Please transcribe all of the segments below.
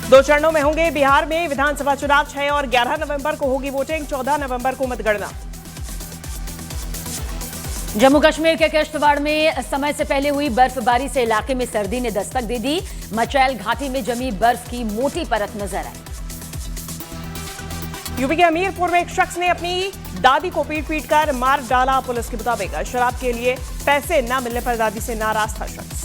दो चरणों में होंगे बिहार में विधानसभा चुनाव। 6 और 11 नवंबर को होगी वोटिंग, 14 नवंबर को मतगणना। जम्मू कश्मीर के किश्तवाड़ में समय से पहले हुई बर्फबारी से इलाके में सर्दी ने दस्तक दे दी। मचैल घाटी में जमी बर्फ की मोटी परत नजर आई। यूपी के हमीरपुर में एक शख्स ने अपनी दादी को पीट कर मार डाला। पुलिस के मुताबिक शराब के लिए पैसे न मिलने पर दादी से नाराज था शख्स।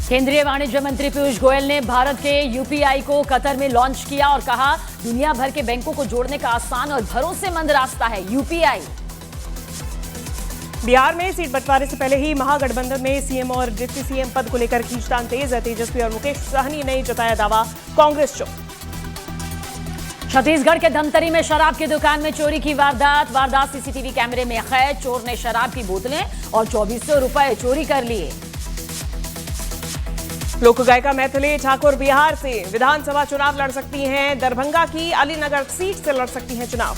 केंद्रीय वाणिज्य मंत्री पीयूष गोयल ने भारत के यूपीआई को कतर में लॉन्च किया और कहा, दुनिया भर के बैंकों को जोड़ने का आसान और भरोसेमंद रास्ता है यूपीआई। बिहार में सीट बंटवारे से पहले ही महागठबंधन में सीएम और डिप्टी सीएम पद को लेकर खींचतान तेज है। तेजस्वी और मुकेश सहनी ने जताया दावा, कांग्रेस चुप। छत्तीसगढ़ के धमतरी में शराब की दुकान में चोरी की वारदात सीसीटीवी कैमरे में कैद। चोर ने शराब की बोतलें और 2400 रुपए चोरी कर लिए। लोक गायिका मैथिली ठाकुर बिहार से विधानसभा चुनाव लड़ सकती हैं। दरभंगा की अलीनगर सीट से लड़ सकती हैं चुनाव।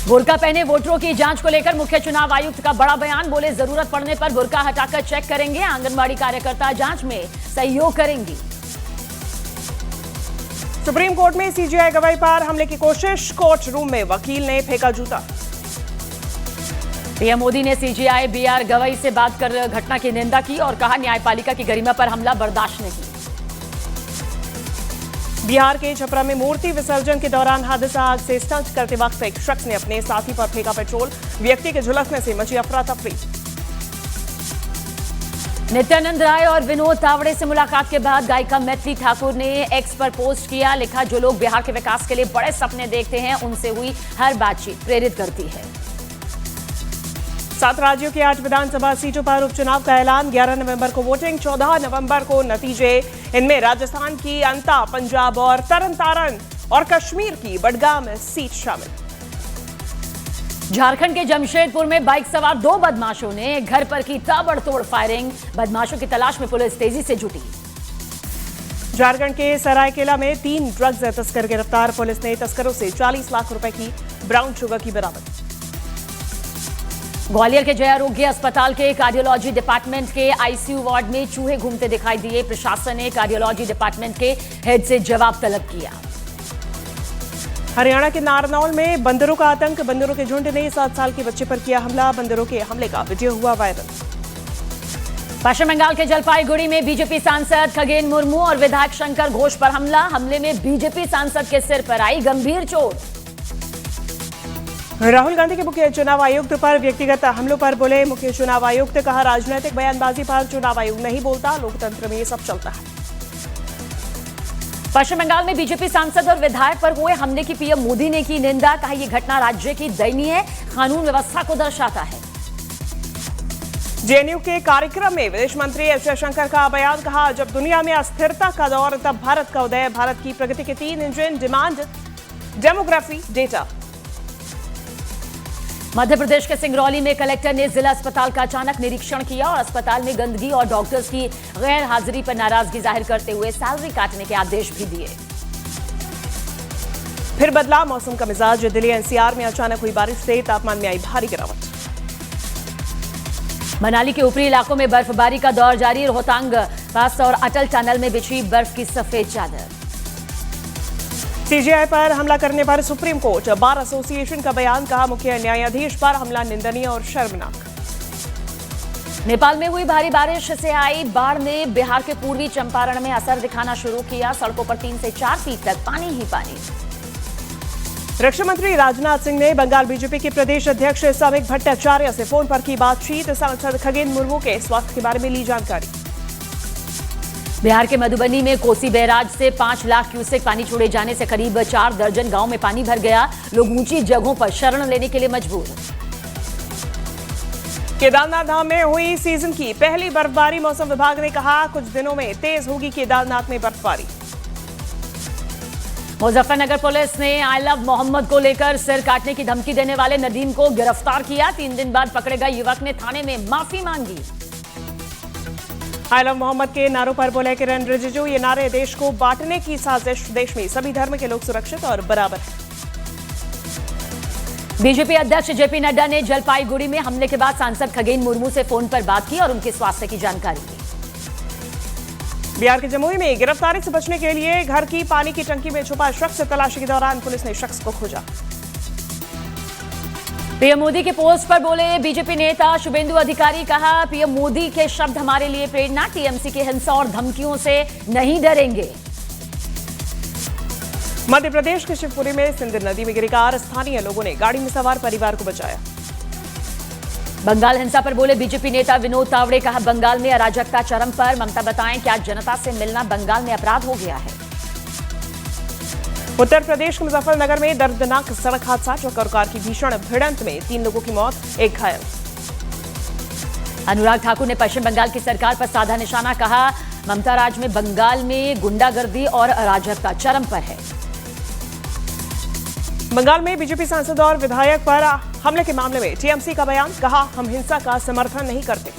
बुर्का पहने वोटरों की जांच को लेकर मुख्य चुनाव आयुक्त का बड़ा बयान। बोले, जरूरत पड़ने पर बुर्का हटाकर चेक करेंगे। आंगनबाड़ी कार्यकर्ता जांच में सहयोग करेंगी। सुप्रीम कोर्ट में सीजीआई गवाही पर हमले की कोशिश। कोर्ट रूम में वकील ने फेंका जूता। पीएम मोदी ने सीजीआई बीआर गवाही से बात कर घटना की निंदा की और कहा, न्यायपालिका की गरिमा पर हमला बर्दाश्त नहीं। बिहार के छपरा में मूर्ति विसर्जन के दौरान हादसा। आग से स्टंट करते वक्त एक शख्स ने अपने साथी पर फेंका पेट्रोल। व्यक्ति के झुलसने से मची अफरा तफरी। नित्यानंद राय और विनोद तावड़े से मुलाकात के बाद गायिका मैथिली ठाकुर ने एक्स पर पोस्ट किया। लिखा, जो लोग बिहार के विकास के लिए बड़े सपने देखते हैं, उनसे हुई हर बातचीत प्रेरित करती है। 7 राज्यों की 8 विधानसभा सीटों पर उपचुनाव का ऐलान। 11 नवंबर को वोटिंग, 14 नवंबर को नतीजे। इनमें राजस्थान की अंता, पंजाब और तरन तारण और कश्मीर की बडगाम सीट शामिल। झारखंड के जमशेदपुर में बाइक सवार 2 बदमाशों ने घर पर की ताबड़तोड़ फायरिंग। बदमाशों की तलाश में पुलिस तेजी से जुटी। झारखंड के सरायकेला में 3 ड्रग्स तस्कर गिरफ्तार। पुलिस ने तस्करों से 40 लाख रुपए की ब्राउन शुगर की बरामद। ग्वालियर के जय आरोग्य अस्पताल के कार्डियोलॉजी डिपार्टमेंट के आईसीयू वार्ड में चूहे घूमते दिखाई दिए। प्रशासन ने कार्डियोलॉजी डिपार्टमेंट के हेड से जवाब तलब किया। हरियाणा के नारनौल में बंदरों का आतंक। बंदरों के झुंड ने 7 साल के बच्चे पर किया हमला। बंदरों के हमले का वीडियो हुआ वायरल। पश्चिम बंगाल के जलपाईगुड़ी में बीजेपी सांसद खगेन मुर्मू और विधायक शंकर घोष पर हमला। हमले में बीजेपी सांसद के सिर पर आई गंभीर चोट। राहुल गांधी के मुख्य चुनाव आयुक्त पर व्यक्तिगत हमलों पर बोले मुख्य चुनाव आयुक्त। कहा, राजनीतिक बयानबाजी पर चुनाव आयोग नहीं बोलता, लोकतंत्र में ये सब चलता है। पश्चिम बंगाल में बीजेपी सांसद और विधायक पर हुए हमले की पीएम मोदी ने की निंदा। कहा, यह घटना राज्य की दयनीय कानून व्यवस्था को दर्शाता है। जेएनयू के कार्यक्रम में विदेश मंत्री एस जयशंकर का बयान। कहा, जब दुनिया में अस्थिरता का दौर, तब भारत का उदय। भारत की प्रगति के 3 engine, demand, demography, data. Madhya Pradesh के सिंगरौली में कलेक्टर ने जिला अस्पताल का अचानक निरीक्षण किया और अस्पताल में गंदगी और डॉक्टर्स की गैर हाजिरी पर नाराजगी जाहिर करते हुए सैलरी काटने के आदेश भी दिए। फिर बदला मौसम का मिजाज। दिल्ली एनसीआर में अचानक हुई बारिश से तापमान में आई भारी गिरावट। मनाली के ऊपरी इलाकों में बर्फबारी का दौर जारी। रोहतांग पास और अटल टनल में बिछी बर्फ की सफेद चादर। सीजीआई पर हमला करने पर सुप्रीम कोर्ट। बार एसोसिएशन का बयान। कहा, मुख्य न्यायाधीश पर हमला निंदनीय और शर्मनाक। नेपाल में हुई भारी बारिश से आई बाढ़ ने बिहार के पूर्वी चंपारण में असर दिखाना शुरू किया। सड़कों पर 3 से 4 फीट तक पानी ही पानी। रक्षा मंत्री राजनाथ सिंह ने बंगाल बीजेपी के प्रदेश अध्यक्ष सौमिक भट्टाचार्य से फोन पर की बातचीत। सांसद खगेन मुर्मू के स्वास्थ्य के बारे में ली जानकारी। बिहार के मधुबनी में कोसी बैराज से 5 लाख क्यूसेक पानी छोड़े जाने से करीब 4 दर्जन गांव में पानी भर गया। लोग ऊंची जगहों पर शरण लेने के लिए मजबूर। केदारनाथ धाम में हुई सीजन की पहली बर्फबारी। मौसम विभाग ने कहा, कुछ दिनों में तेज होगी केदारनाथ में बर्फबारी। मुजफ्फरनगर पुलिस ने आई लव मोहम्मद को लेकर सिर काटने की धमकी देने वाले नदीम को गिरफ्तार किया। 3 दिन बाद पकड़े गए युवक ने थाने में माफी मांगी। आई लव मोहम्मद के नारों पर बोले किरण रिजिजू, ये नारे देश को बांटने की साजिश। देश में सभी धर्म के लोग सुरक्षित और बराबर हैं। बीजेपी अध्यक्ष जेपी नड्डा ने जलपाईगुड़ी में हमले के बाद सांसद खगेन मुर्मू से फोन पर बात की और उनके स्वास्थ्य की जानकारी ली। बिहार के जमुई में गिरफ्तारी से बचने के लिए घर की पानी की टंकी में छुपा शख्स, तलाशी के दौरान पुलिस ने शख्स को खोजा। पीएम मोदी के पोस्ट पर बोले बीजेपी नेता शुभेंदु अधिकारी, कहा पीएम मोदी के शब्द हमारे लिए प्रेरणा, टीएमसी की हिंसा और धमकियों से नहीं डरेंगे। मध्य प्रदेश के शिवपुरी में सिंध नदी में गिरी कार, स्थानीय लोगों ने गाड़ी में सवार परिवार को बचाया। बंगाल हिंसा पर बोले बीजेपी नेता विनोद तावड़े, कहा बंगाल में अराजकता चरम पर, ममता बताएं क्या जनता से मिलना बंगाल में अपराध हो गया है। उत्तर प्रदेश के मुजफ्फरनगर में दर्दनाक सड़क हादसा, ट्रक और कार की भीषण भिड़ंत में 3 लोगों की मौत, 1 घायल। अनुराग ठाकुर ने पश्चिम बंगाल की सरकार पर साधा निशाना, कहा ममता राज में बंगाल में गुंडागर्दी और अराजकता चरम पर है। बंगाल में बीजेपी सांसद और विधायक पर हमले के मामले में टीएमसी का बयान, कहा हम हिंसा का समर्थन नहीं करते।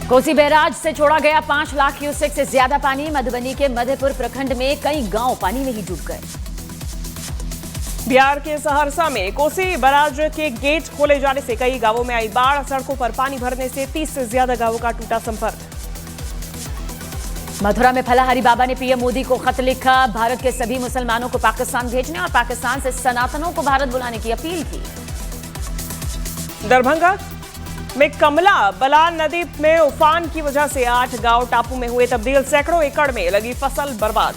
कोसी बैराज से छोड़ा गया 5 लाख क्यूसेक से ज्यादा पानी, मधुबनी के मधेपुर प्रखंड में कई गांव पानी में ही डूब गए। बिहार के सहरसा में कोसी बैराज के गेट खोले जाने से कई गांवों में आई बाढ़, सड़कों पर पानी भरने से 30 से ज्यादा गांवों का टूटा संपर्क। मथुरा में फला हरि बाबा ने पीएम मोदी को खत लिखा, भारत के सभी मुसलमानों को पाकिस्तान भेजने और पाकिस्तान से सनातनों को भारत बुलाने की अपील की। दरभंगा में कमला बलान नदी में उफान की वजह से 8 गांव टापू में हुए तब्दील, सैकड़ों एकड़ में लगी फसल बर्बाद।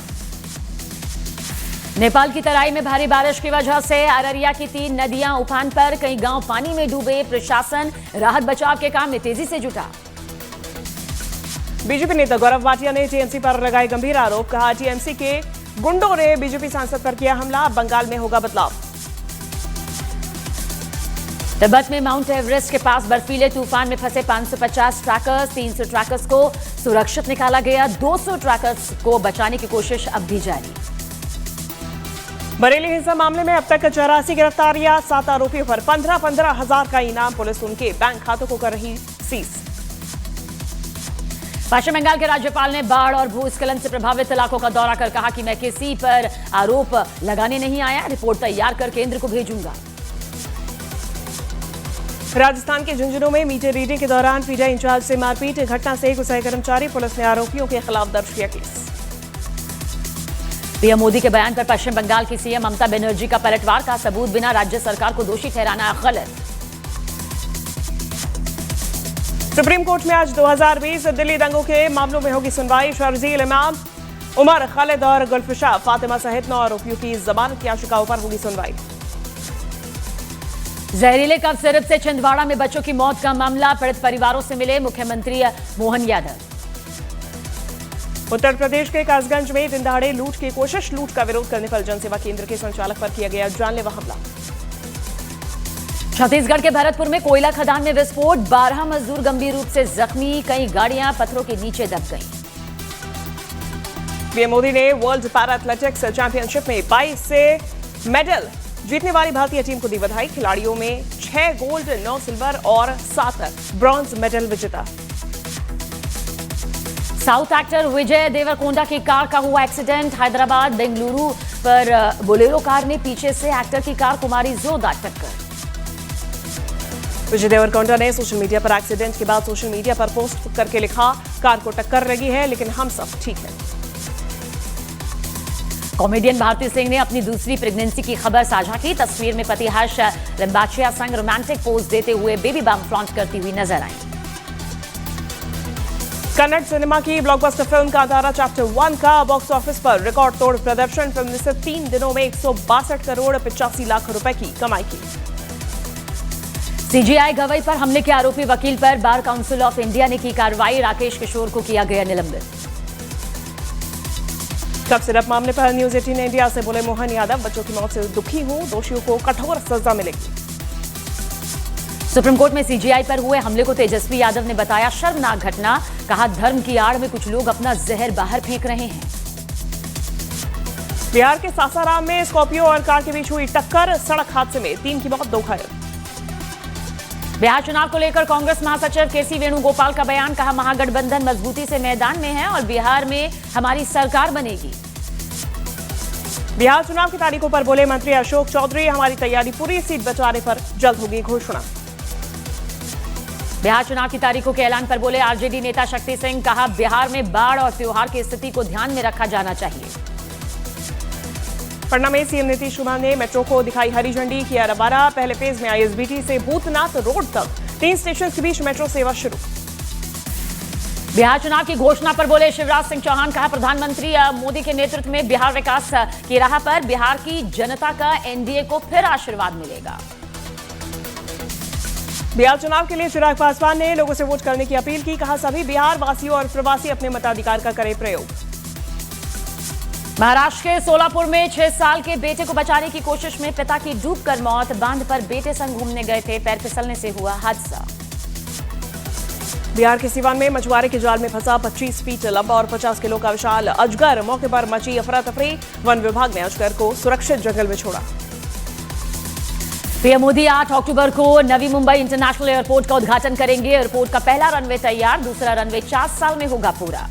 नेपाल की तराई में भारी बारिश की वजह से अररिया की 3 नदियां उफान पर, कई गांव पानी में डूबे, प्रशासन राहत बचाव के काम में तेजी से जुटा। बीजेपी नेता गौरव भाटिया ने टीएमसी पर लगाए गंभीर आरोप, कहा टीएमसी के गुंडों ने बीजेपी सांसद पर किया हमला, बंगाल में होगा बदलाव। तिब्बत में माउंट एवरेस्ट के पास बर्फीले तूफान में फंसे 550 ट्रैकर्स, 300 ट्रैकर्स को सुरक्षित निकाला गया, 200 ट्रैकर्स को बचाने की कोशिश अब भी जारी। बरेली हिंसा मामले में अब तक 84 गिरफ्तारियां, 7 आरोपियों पर 15-15 हजार का इनाम, पुलिस उनके बैंक खातों को कर रही सीज। पश्चिम बंगाल के राज्यपाल ने बाढ़ और भूस्खलन से प्रभावित इलाकों का दौरा कर कहा कि मैं किसी पर आरोप लगाने नहीं आया, रिपोर्ट तैयार कर केंद्र को भेजूंगा। राजस्थान के झुंझुनू में मीटर रीडिंग के दौरान पीटीआई इंचार्ज से मारपीट, घटना से गुस्साए कर्मचारी, पुलिस ने आरोपियों के खिलाफ दर्ज किया केस। पीएम मोदी के बयान पर पश्चिम बंगाल की सीएम ममता बनर्जी का पलटवार, का सबूत बिना राज्य सरकार को दोषी ठहराना गलत। सुप्रीम कोर्ट में आज 2020 दिल्ली दंगों के मामलों में होगी सुनवाई, शर्जील इमाम, उमर खालिद और गुलफिशा फातिमा सहित 9 आरोपियों की जमानत याचिकाओं पर होगी सुनवाई। जहरीले कफ सिरप से छिंदवाड़ा में बच्चों की मौत का मामला, पीड़ित परिवारों से मिले मुख्यमंत्री मोहन यादव। उत्तर प्रदेश के कासगंज में दिन दहाड़े लूट की कोशिश, लूट का विरोध करने पर जनसेवा केंद्र के संचालक पर किया गया जानलेवा हमला। छत्तीसगढ़ के भरतपुर में कोयला खदान में विस्फोट, 12 मजदूर गंभीर रूप से जख्मी, कई गाड़ियां पत्थरों के नीचे दब गईं। पीएम मोदी ने वर्ल्ड पैरा एथलेटिक्स चैंपियनशिप में 22 से मेडल जीतने वाली भारतीय टीम को दी बधाई, खिलाड़ियों में 6 गोल्ड, 9 सिल्वर और 7 ब्रॉन्ज मेडल विजेता। साउथ एक्टर विजय देवरकोंडा की कार का हुआ एक्सीडेंट, हैदराबाद बेंगलुरु पर बोलेरो कार ने पीछे से एक्टर की कार को मारी जोरदार टक्कर। विजय देवरकोंडा ने सोशल मीडिया पर एक्सीडेंट के बाद सोशल मीडिया पर पोस्ट करके लिखा, कार को टक्कर लगी है लेकिन हम सब ठीक हैं। कॉमेडियन भारती सिंह ने अपनी दूसरी प्रेगनेंसी की खबर साझा की, तस्वीर में पति हर्ष लिम्बाचिया संग रोमांटिक पोज देते हुए बेबी बम्प फ्लॉन्ट करती हुई नजर आई। कन्नड़ सिनेमा की ब्लॉकबस्टर फिल्म कांतारा चैप्टर 1 का बॉक्स ऑफिस पर रिकॉर्ड तोड़ प्रदर्शन, फिल्म ने सिर्फ 3 दिनों में 162 करोड़ 85 लाख रुपए की कमाई की। सीजीआई गवई पर हमले के आरोपी वकील पर बार काउंसिल ऑफ इंडिया ने की कार्रवाई, राकेश किशोर को किया गया निलंबित। कफ सिरप मामले पर न्यूज 18 इंडिया से बोले मोहन यादव, बच्चों की मौत से दुखी हूं, दोषियों को कठोर सजा मिलेगी। सुप्रीम कोर्ट में सीजीआई पर हुए हमले को तेजस्वी यादव ने बताया शर्मनाक घटना, कहा धर्म की आड़ में कुछ लोग अपना जहर बाहर फेंक रहे हैं। बिहार के सासाराम में स्कॉर्पियो और कार के बीच हुई टक्कर, सड़क हादसे में 3 की मौत, 2 घायल। बिहार चुनाव को लेकर कांग्रेस महासचिव केसी वेणुगोपाल का बयान, कहा महागठबंधन मजबूती से मैदान में है और बिहार में हमारी सरकार बनेगी। बिहार चुनाव की तारीखों पर बोले मंत्री अशोक चौधरी, हमारी तैयारी पूरी, सीट बचाने पर जल्द होगी घोषणा। बिहार चुनाव की तारीखों के ऐलान पर बोले आरजेडी नेता शक्ति सिंह, कहा बिहार में बाढ़ और त्योहार की स्थिति को ध्यान में रखा जाना चाहिए। पटना में सीएम नीतीश कुमार ने मेट्रो को दिखाई हरी झंडी, किया रवाना। पहले फेज में आईएसबीटी से भूतनाथ रोड तक 3 स्टेशन के बीच मेट्रो सेवा शुरू। बिहार चुनाव की घोषणा पर बोले शिवराज सिंह चौहान, कहा प्रधानमंत्री मोदी के नेतृत्व में बिहार विकास की राह पर, बिहार की जनता का एनडीए को फिर आशीर्वाद मिलेगा। बिहार चुनाव के लिए चिराग पासवान ने लोगों से वोट करने की अपील की, कहा सभी बिहार वासियों और प्रवासी अपने मताधिकार का करें प्रयोग। महाराष्ट्र के सोलापुर में 6 साल के बेटे को बचाने की कोशिश में पिता की डूबकर मौत, बांध पर बेटे संग घूमने गए थे, पैर फिसलने से हुआ हादसा। बिहार के सीवान में मछुआरे के जाल में फंसा 25 फीट लंबा और 50 किलो का विशाल अजगर, मौके पर मची अफरा तफरी, वन विभाग ने अजगर को सुरक्षित जंगल में छोड़ा। पीएम मोदी 8 अक्टूबर को नवी मुंबई इंटरनेशनल एयरपोर्ट का उद्घाटन करेंगे। एयरपोर्ट का पहला रनवे तैयार, दूसरा रनवे 4 साल में होगा पूरा।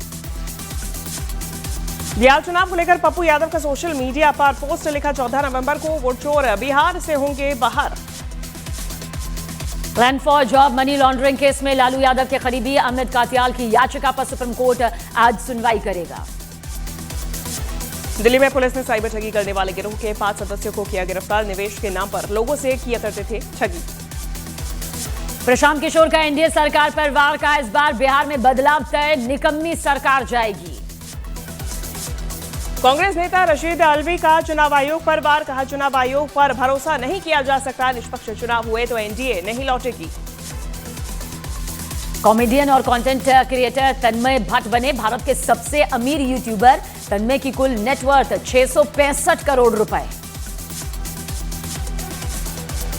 बिहार चुनाव को लेकर पप्पू यादव का सोशल मीडिया पर पोस्ट, लिखा 14 नवंबर को वोट चोर बिहार से होंगे बाहर। Land for job money laundering case में लालू यादव के करीबी अमित कात्याल की याचिका पर सुप्रीम कोर्ट आज सुनवाई करेगा। दिल्ली में पुलिस ने साइबर ठगी करने वाले गिरोह के 5 सदस्यों को किया गिरफ्तार, निवेश के नाम पर लोगों से किया करते थे ठगी। प्रशांत किशोर का एनडीए सरकार पर वार, का इस बार बिहार में बदलाव तय, निकम्मी सरकार जाएगी। कांग्रेस नेता रशीद अलवी का चुनाव आयोग पर वार, कहा चुनाव आयोग पर भरोसा नहीं किया जा सकता, निष्पक्ष चुनाव हुए तो एनडीए नहीं लौटेगी। कॉमेडियन और कंटेंट क्रिएटर तन्मय भट्ट बने भारत के सबसे अमीर यूट्यूबर, तन्मय की कुल नेटवर्थ 665 करोड़ रुपए।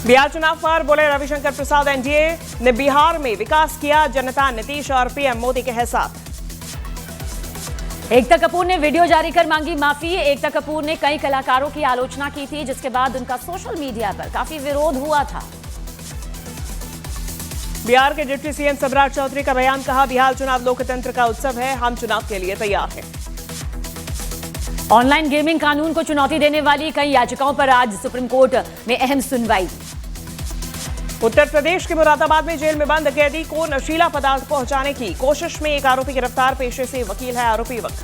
बिहार चुनाव पर बोले रविशंकर प्रसाद, एनडीए ने बिहार में विकास किया, जनता नीतीश और पीएम मोदी के है साथ। एकता कपूर ने वीडियो जारी कर मांगी माफी। एकता कपूर ने कई कलाकारों की आलोचना की थी, जिसके बाद उनका सोशल मीडिया पर काफी विरोध हुआ था। बिहार के डिप्टी सीएम सम्राट चौधरी का बयान, कहा बिहार चुनाव लोकतंत्र का उत्सव है, हम चुनाव के लिए तैयार हैं। ऑनलाइन गेमिंग कानून को चुनौती देने वाली कई याचिकाओं पर आज सुप्रीम कोर्ट में अहम सुनवाई। उत्तर प्रदेश के मुरादाबाद में जेल में बंद कैदी को नशीला पदार्थ पहुंचाने की कोशिश में एक आरोपी गिरफ्तार, पेशे से वकील है आरोपी वक्त।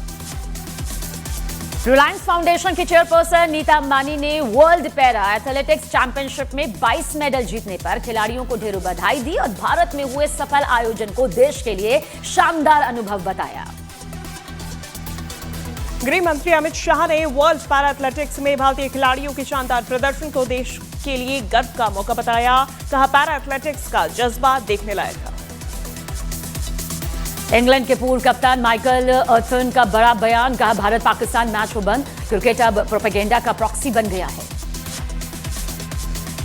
रिलायंस फाउंडेशन की चेयरपर्सन नीता अंबानी ने वर्ल्ड पैरा एथलेटिक्स चैंपियनशिप में 22 मेडल जीतने पर खिलाड़ियों को ढेरों बधाई दी और भारत में हुए सफल आयोजन को देश के लिए शानदार अनुभव बताया। गृह मंत्री अमित शाह ने वर्ल्ड पैरा एथलेटिक्स में भारतीय खिलाड़ियों के शानदार प्रदर्शन को देश के लिए गर्व का मौका बताया, कहा पैरा एथलेटिक्स का जज्बा देखने लायक था। इंग्लैंड के पूर्व कप्तान माइकल अर्थन का बड़ा बयान, कहा भारत पाकिस्तान मैच हो बंद, क्रिकेट अब प्रोपेगेंडा का प्रॉक्सी बन गया है।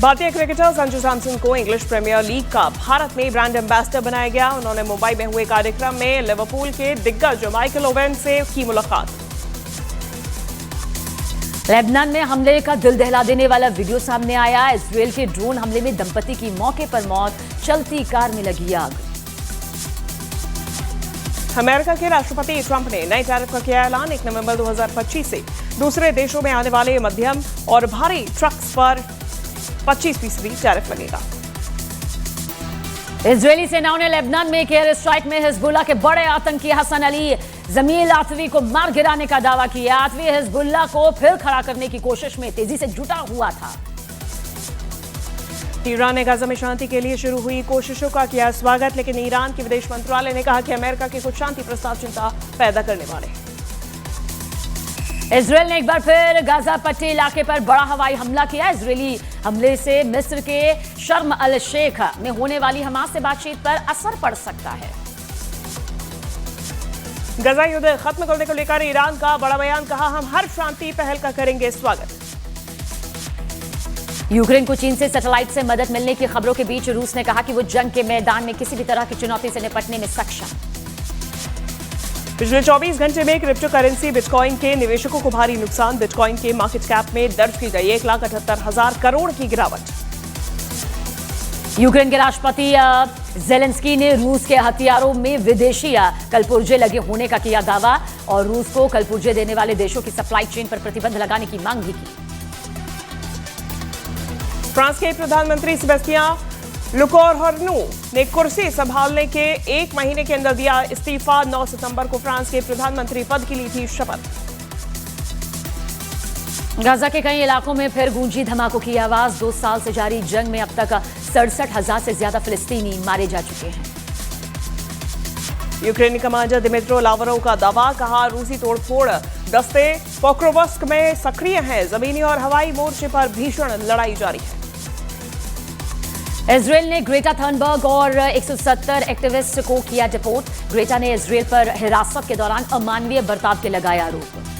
भारतीय क्रिकेटर संजू सैमसन को इंग्लिश प्रीमियर लीग का भारत में ब्रांड एम्बेसडर बनाया गया। उन्होंने मुंबई में हुए कार्यक्रम में लिवरपूल के दिग्गज माइकल ओवेन से की मुलाकात। लेबनान में हमले का दिल दहला देने वाला वीडियो सामने आया। इजरायल के ड्रोन हमले में दंपति की मौके पर मौत, चलती कार में लगी आग। अमेरिका के राष्ट्रपति ट्रंप ने नए टैरिफ का किया ऐलान, 1 नवंबर 2025 से दूसरे देशों में आने वाले मध्यम और भारी ट्रक्स पर 25% टैरिफ लगेगा। इजरायली सेनाओं ने लेबनान में एक एयर स्ट्राइक में हिजबुल्लाह के बड़े आतंकी हसन अली जमील आतवी को मार गिराने का दावा किया। आतवी हिजबुल्लाह को फिर खड़ा करने की कोशिश में तेजी से जुटा हुआ था। ईरान ने गाजा में शांति के लिए शुरू हुई कोशिशों का किया स्वागत, लेकिन ईरान के विदेश मंत्रालय ने कहा कि अमेरिका के कुछ शांति प्रस्ताव चिंता पैदा करने वाले। इजरायल ने एक बार फिर गाजा पट्टी इलाके पर बड़ा हवाई हमला किया। इजरायली हमले से मिस्र के शर्म अल शेख में होने वाली हमास से बातचीत पर असर पड़ सकता है। गाजा युद्ध खत्म करने को लेकर ईरान का बड़ा बयान, कहा हम हर शांति पहल का करेंगे स्वागत। यूक्रेन को चीन से सैटेलाइट से मदद मिलने की खबरों के बीच रूस ने कहा कि वो जंग के मैदान में किसी भी तरह की चुनौती से निपटने में सक्षम। पिछले 24 घंटे में क्रिप्टो करेंसी बिटकॉइन के निवेशकों को भारी नुकसान, बिटकॉइन के मार्केट कैप में दर्ज की गई 1,78,000 करोड़ की गिरावट। यूक्रेन के राष्ट्रपति जेलेंस्की ने रूस के हथियारों में विदेशी कलपुर्जे लगे होने का किया दावा और रूस को कलपुर्जे देने वाले देशों की सप्लाई चेन पर प्रतिबंध लगाने की मांग भी की। फ्रांस के प्रधानमंत्री सेबेस्टियन लुकोरहर्नु ने कुर्सी संभालने के 1 महीने के अंदर दिया इस्तीफा। 9 सितंबर को फ्रांस के प्रधानमंत्री पद की ली थी शपथ। गाजा के कई इलाकों में फिर गूंजी धमाकों की आवाज। 2 साल से जारी जंग में अब तक 67,000 से ज्यादा फिलिस्तीनी मारे जा चुके हैं। यूक्रेनी कमांडर दिमित्रो लावरोव का दावा, कहा रूसी तोड़फोड़ दस्ते पोक्रोवस्क में सक्रिय हैं। जमीनी और हवाई मोर्चे पर भीषण लड़ाई जारी है। इजरायल ने ग्रेटा थर्नबर्ग और 170 एक्टिविस्ट को किया डिपोर्ट। ग्रेटा ने इजरायल पर हिरासत के दौरान अमानवीय बर्ताव के लगाए आरोप।